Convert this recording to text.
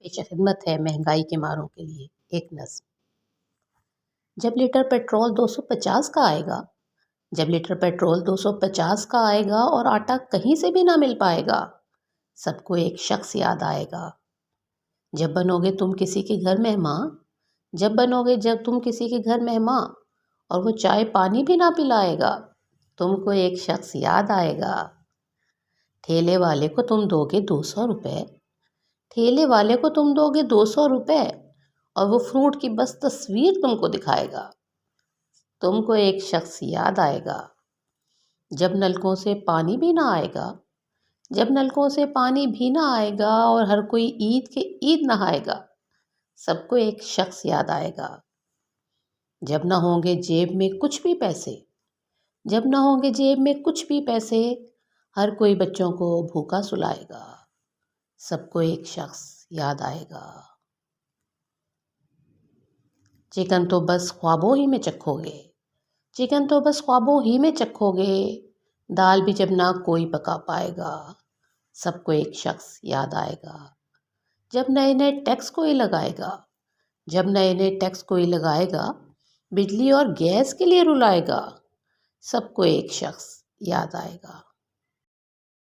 پیش خدمت ہے مہنگائی کے ماروں کے لیے ایک نظم۔ جب لیٹر پیٹرول 250 کا آئے گا، جب لیٹر پیٹرول 250 کا آئے گا اور آٹا کہیں سے بھی نہ مل پائے گا، سب کو ایک شخص یاد آئے گا۔ جب بنو گے تم کسی کے گھر مہمان، جب تم کسی کے گھر مہمان اور وہ چائے پانی بھی نہ پلائے گا، تم کو ایک شخص یاد آئے گا۔ ٹھیلے والے کو تم دو گے 200 روپے، ٹھیلے والے کو تم دو گے 200 روپے اور وہ فروٹ کی بس تصویر تم کو دکھائے گا، تم کو ایک شخص یاد آئے گا۔ جب نلکوں سے پانی بھی نہ آئے گا، جب نلکوں سے پانی بھی نہ آئے گا اور ہر کوئی عید کے عید نہائے گا، سب کو ایک شخص یاد آئے گا۔ جب نہ ہوں گے جیب میں کچھ بھی پیسے، جب نہ ہوں گے جیب میں کچھ بھی پیسے، ہر کوئی بچوں کو بھوکا سلائے گا، سب کو ایک شخص یاد آئے گا۔ چکن تو بس خوابوں ہی میں چکھو گے، چکن تو بس خوابوں ہی میں چکھو گے، دال بھی جب نہ کوئی پکا پائے گا، سب کو ایک شخص یاد آئے گا۔ جب نئے نئے ٹیکس کوئی لگائے گا، جب نئے نئے ٹیکس کوئی لگائے گا، بجلی اور گیس کے لیے رلائے گا، سب کو ایک شخص یاد آئے گا۔